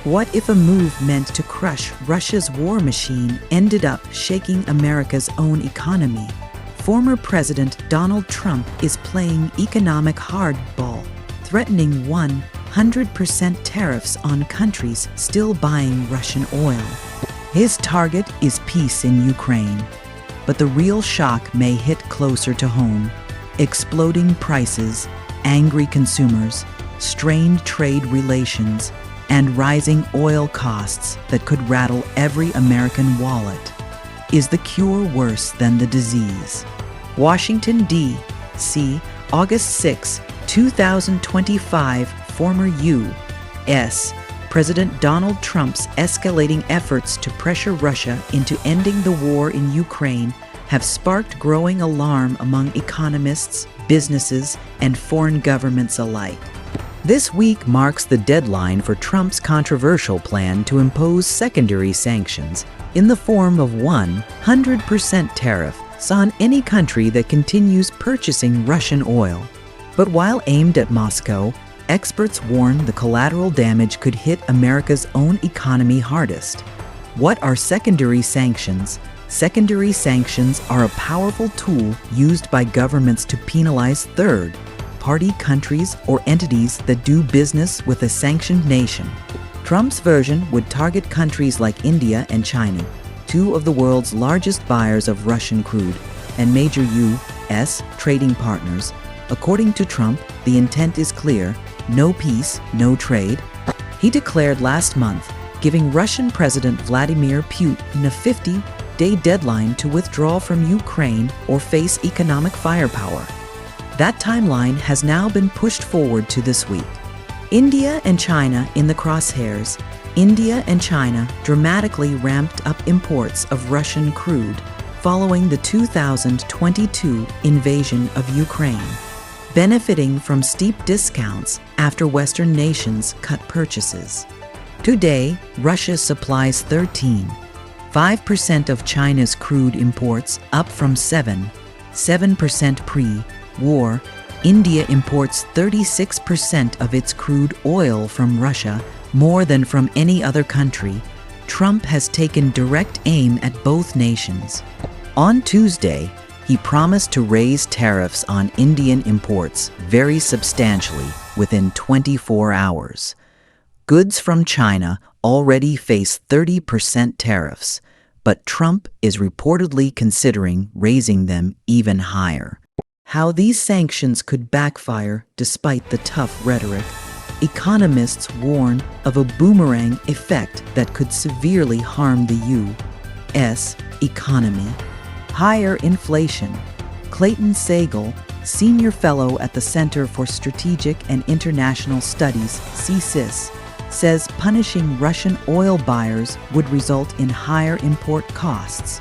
What if a move meant to crush Russia's war machine ended up shaking America's own economy? Former President Donald Trump is playing economic hardball, threatening 100% tariffs on countries still buying Russian oil. His target is peace in Ukraine. But the real shock may hit closer to home. Exploding prices, angry consumers, strained trade relations, and rising oil costs that could rattle every American wallet. Is the cure worse than the disease? Washington, D.C., August 6, 2025. Former U.S. President Donald Trump's escalating efforts to pressure Russia into ending the war in Ukraine have sparked growing alarm among economists, businesses, and foreign governments alike. This week marks the deadline for Trump's controversial plan to impose secondary sanctions in the form of 100% tariffs on any country that continues purchasing Russian oil. But while aimed at Moscow, experts warn the collateral damage could hit America's own economy hardest. What are secondary sanctions? Secondary sanctions are a powerful tool used by governments to penalize third-party countries or entities that do business with a sanctioned nation. Trump's version would target countries like India and China, two of the world's largest buyers of Russian crude, and major U.S. trading partners. According to Trump, the intent is clear: no peace, no trade. He declared last month, giving Russian President Vladimir Putin a 50-day deadline to withdraw from Ukraine or face economic firepower. That timeline has now been pushed forward to this week. India and China in the crosshairs. India and China dramatically ramped up imports of Russian crude following the 2022 invasion of Ukraine, benefiting from steep discounts after Western nations cut purchases. Today, Russia supplies 13.5% of China's crude imports, up from 7% pre-war. India imports 36% of its crude oil from Russia, more than from any other country. Trump has taken direct aim at both nations. On Tuesday, he promised to raise tariffs on Indian imports very substantially within 24 hours. Goods from China already face 30% tariffs, but Trump is reportedly considering raising them even higher. How these sanctions could backfire despite the tough rhetoric. Economists warn of a boomerang effect that could severely harm the U.S. economy. Higher inflation. Clayton Sagel, senior fellow at the Center for Strategic and International Studies, CSIS, says punishing Russian oil buyers would result in higher import costs.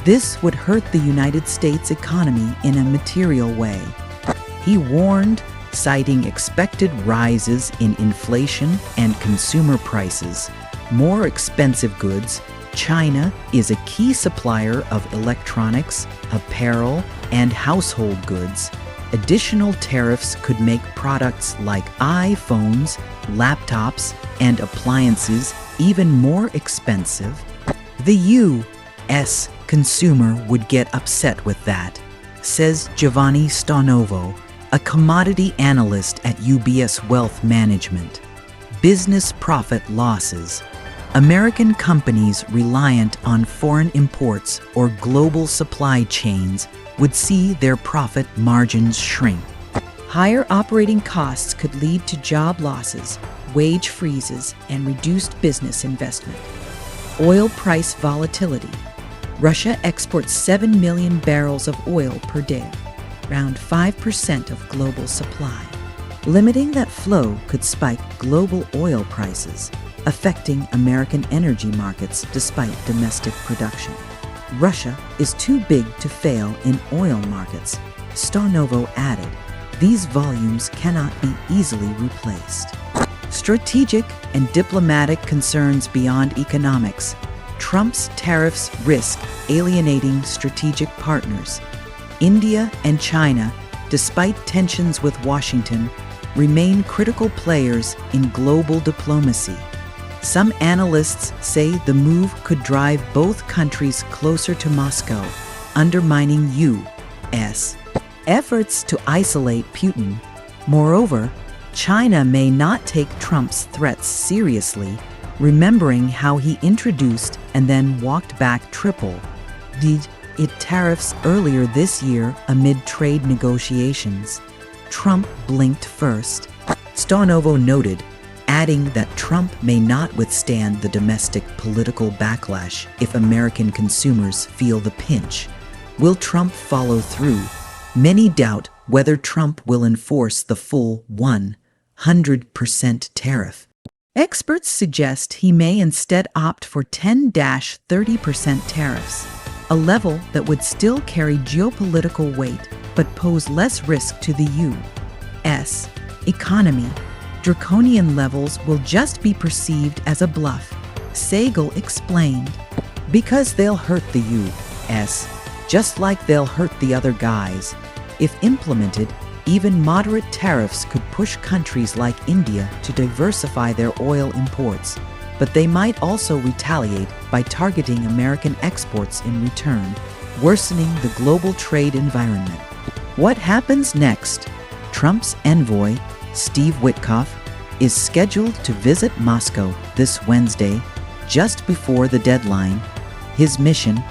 This would hurt the United States economy in a material way. He warned, citing expected rises in inflation and consumer prices, more expensive goods. China is a key supplier of electronics, apparel, and household goods. Additional tariffs could make products like iPhones, laptops, and appliances even more expensive. The U.S. consumer would get upset with that, says Giovanni Stanovo, a commodity analyst at UBS Wealth Management. Business profit losses. American companies reliant on foreign imports or global supply chains would see their profit margins shrink. Higher operating costs could lead to job losses, wage freezes, and reduced business investment. Oil price volatility. Russia exports 7 million barrels of oil per day, around 5% of global supply. Limiting that flow could spike global oil prices, affecting American energy markets despite domestic production. Russia is too big to fail in oil markets, Stanovo added. These volumes cannot be easily replaced. Strategic and diplomatic concerns beyond economics. Trump's tariffs risk alienating strategic partners. India and China, despite tensions with Washington, remain critical players in global diplomacy. Some analysts say the move could drive both countries closer to Moscow, undermining U.S. efforts to isolate Putin. Moreover, China may not take Trump's threats seriously, remembering how he introduced and then walked back Cripple, the tariffs earlier this year amid trade negotiations. Trump blinked first. Stonovo noted, adding that Trump may not withstand the domestic political backlash if American consumers feel the pinch. Will Trump follow through? Many doubt whether Trump will enforce the full 100% tariff. Experts suggest he may instead opt for 10-30% tariffs, a level that would still carry geopolitical weight but pose less risk to the U.S. economy. Draconian levels will just be perceived as a bluff, Sagel explained, because they'll hurt the U.S. just like they'll hurt the other guys. If implemented, even moderate tariffs could push countries like India to diversify their oil imports, but they might also retaliate by targeting American exports in return, worsening the global trade environment. What happens next? Trump's envoy, Steve Witkoff, is scheduled to visit Moscow this Wednesday, just before the deadline. His mission: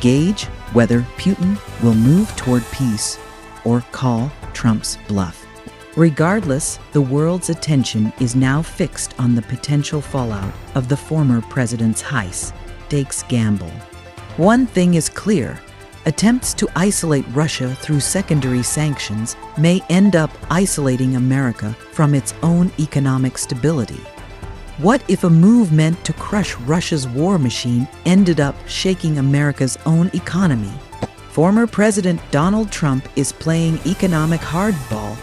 gauge whether Putin will move toward peace or call Trump's bluff. Regardless, the world's attention is now fixed on the potential fallout of the former president's high-stakes gamble. One thing is clear: attempts to isolate Russia through secondary sanctions may end up isolating America from its own economic stability. What if a move meant to crush Russia's war machine ended up shaking America's own economy? Former President Donald Trump is playing economic hardball,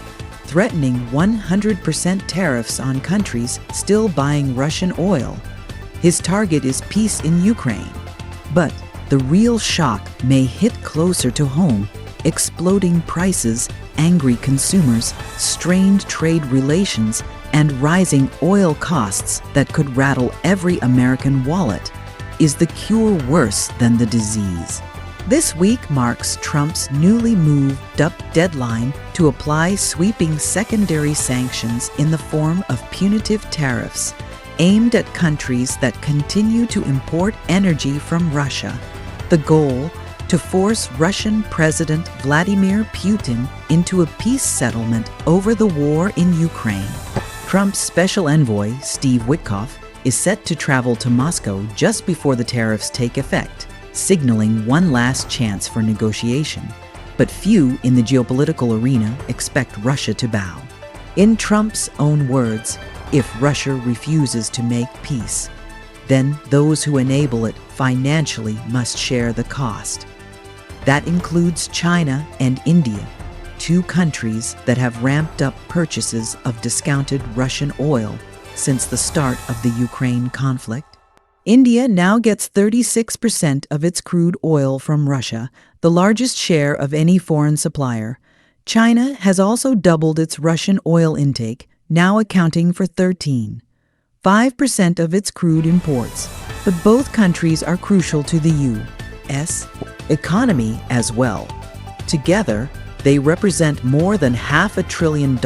threatening 100% tariffs on countries still buying Russian oil. His target is peace in Ukraine. But the real shock may hit closer to home: exploding prices, angry consumers, strained trade relations, and rising oil costs that could rattle every American wallet. Is the cure worse than the disease? This week marks Trump's newly moved-up deadline to apply sweeping secondary sanctions in the form of punitive tariffs aimed at countries that continue to import energy from Russia. The goal: to force Russian President Vladimir Putin into a peace settlement over the war in Ukraine. Trump's special envoy, Steve Witkoff, is set to travel to Moscow just before the tariffs take effect, signaling one last chance for negotiation. But few in the geopolitical arena expect Russia to bow. In Trump's own words, if Russia refuses to make peace, then those who enable it financially must share the cost. That includes China and India, two countries that have ramped up purchases of discounted Russian oil since the start of the Ukraine conflict. India now gets 36% of its crude oil from Russia, the largest share of any foreign supplier. China has also doubled its Russian oil intake, now accounting for 13.5% of its crude imports. But both countries are crucial to the U.S. economy as well. Together, they represent more than $500 billion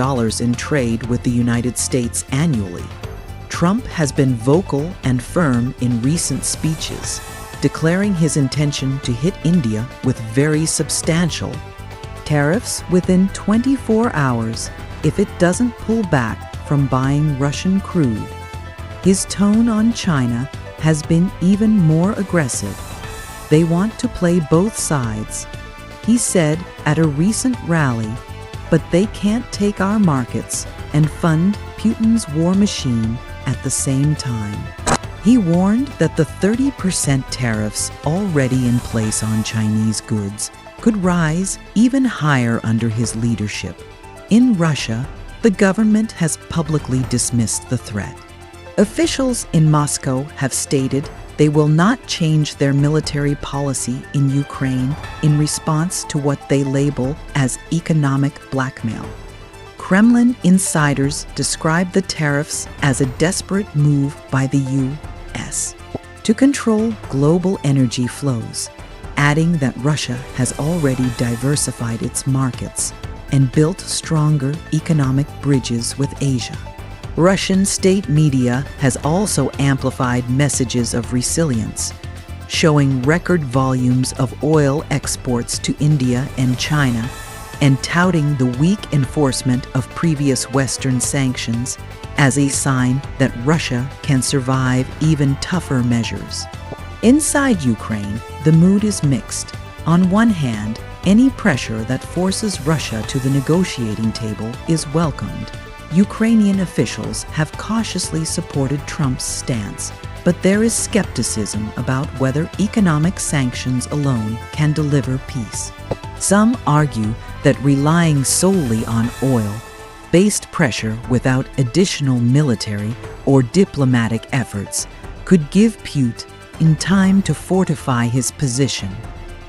in trade with the United States annually. Trump has been vocal and firm in recent speeches, declaring his intention to hit India with very substantial tariffs within 24 hours if it doesn't pull back from buying Russian crude. His tone on China has been even more aggressive. They want to play both sides, he said at a recent rally, but they can't take our markets and fund Putin's war machine at the same time. He warned that the 30% tariffs already in place on Chinese goods could rise even higher under his leadership. In Russia, the government has publicly dismissed the threat. Officials in Moscow have stated they will not change their military policy in Ukraine in response to what they label as economic blackmail. Kremlin insiders describe the tariffs as a desperate move by the U.S. to control global energy flows, adding that Russia has already diversified its markets and built stronger economic bridges with Asia. Russian state media has also amplified messages of resilience, showing record volumes of oil exports to India and China, and touting the weak enforcement of previous Western sanctions as a sign that Russia can survive even tougher measures. Inside Ukraine, the mood is mixed. On one hand, any pressure that forces Russia to the negotiating table is welcomed. Ukrainian officials have cautiously supported Trump's stance, but there is skepticism about whether economic sanctions alone can deliver peace. Some argue that relying solely on oil-based pressure without additional military or diplomatic efforts could give Putin time to fortify his position.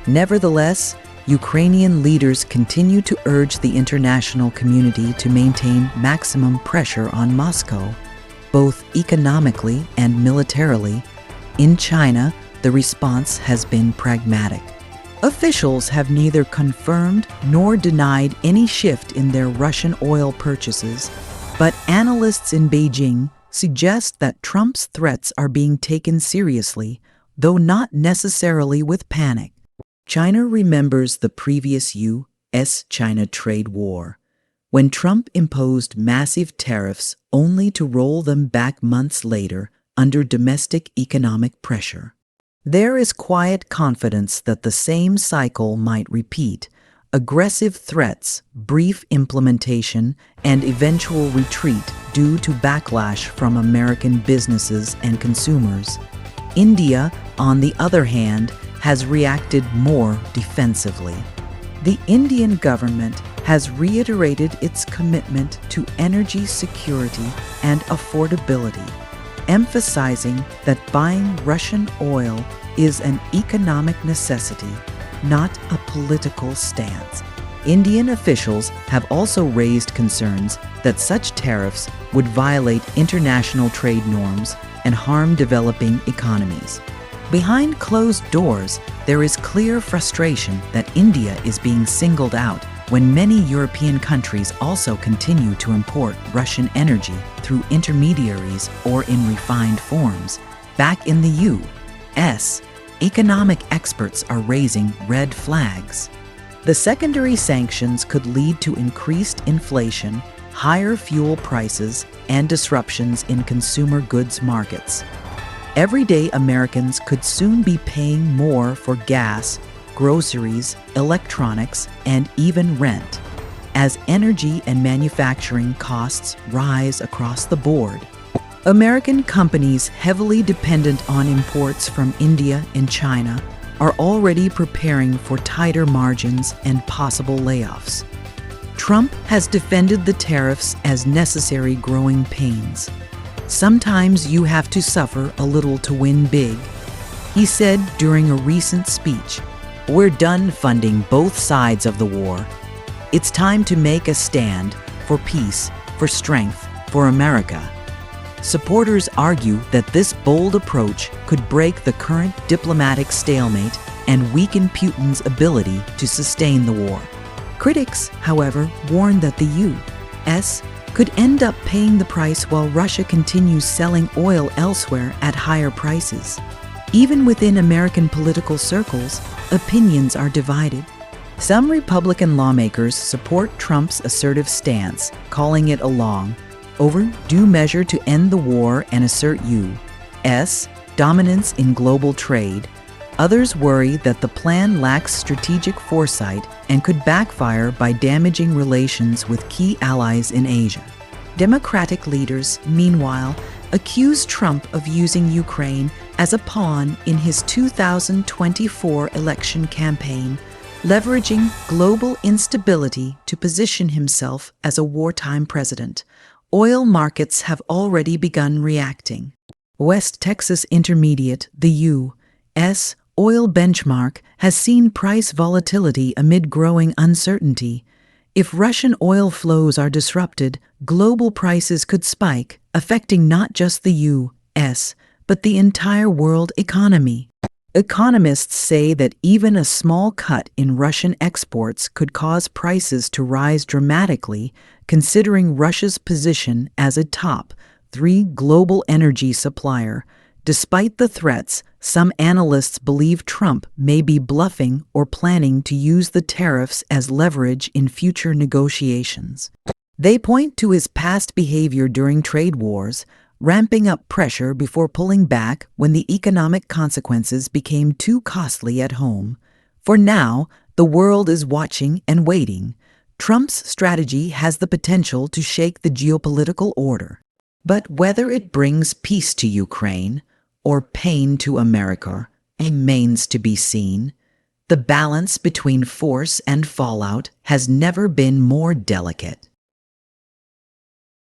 Nevertheless, Ukrainian leaders continue to urge the international community to maintain maximum pressure on Moscow, both economically and militarily. In China, the response has been pragmatic. Officials have neither confirmed nor denied any shift in their Russian oil purchases, but analysts in Beijing suggest that Trump's threats are being taken seriously, though not necessarily with panic. China remembers the previous U.S.-China trade war, when Trump imposed massive tariffs only to roll them back months later under domestic economic pressure. There is quiet confidence that the same cycle might repeat: aggressive threats, brief implementation, and eventual retreat due to backlash from American businesses and consumers. India, on the other hand, has reacted more defensively. The Indian government has reiterated its commitment to energy security and affordability, emphasizing that buying Russian oil is an economic necessity, not a political stance. Indian officials have also raised concerns that such tariffs would violate international trade norms and harm developing economies. Behind closed doors, there is clear frustration that India is being singled out when many European countries also continue to import Russian energy through intermediaries or in refined forms. Back in the U.S., economic experts are raising red flags. The secondary sanctions could lead to increased inflation, higher fuel prices, and disruptions in consumer goods markets. Everyday Americans could soon be paying more for gas, groceries, electronics, and even rent, as energy and manufacturing costs rise across the board. American companies heavily dependent on imports from India and China are already preparing for tighter margins and possible layoffs. Trump has defended the tariffs as necessary growing pains. Sometimes you have to suffer a little to win big, he said during a recent speech. We're done funding both sides of the war. It's time to make a stand for peace, for strength, for America. Supporters argue that this bold approach could break the current diplomatic stalemate and weaken Putin's ability to sustain the war. Critics, however, warn that the U.S. could end up paying the price while Russia continues selling oil elsewhere at higher prices. Even within American political circles, opinions are divided. Some Republican lawmakers support Trump's assertive stance, calling it a long overdue measure to end the war and assert U.S. dominance in global trade. Others worry that the plan lacks strategic foresight and could backfire by damaging relations with key allies in Asia. Democratic leaders, meanwhile, accuse Trump of using Ukraine as a pawn in his 2024 election campaign, leveraging global instability to position himself as a wartime president. Oil markets have already begun reacting. West Texas Intermediate, the U.S. oil benchmark, has seen price volatility amid growing uncertainty. If Russian oil flows are disrupted, global prices could spike, affecting not just the U.S., but the entire world economy. Economists say that even a small cut in Russian exports could cause prices to rise dramatically, considering Russia's position as a top 3 global energy supplier. Despite the threats, some analysts believe Trump may be bluffing or planning to use the tariffs as leverage in future negotiations. They point to his past behavior during trade wars, ramping up pressure before pulling back when the economic consequences became too costly at home. For now, the world is watching and waiting. Trump's strategy has the potential to shake the geopolitical order. But whether it brings peace to Ukraine or pain to America remains to be seen. The balance between force and fallout has never been more delicate.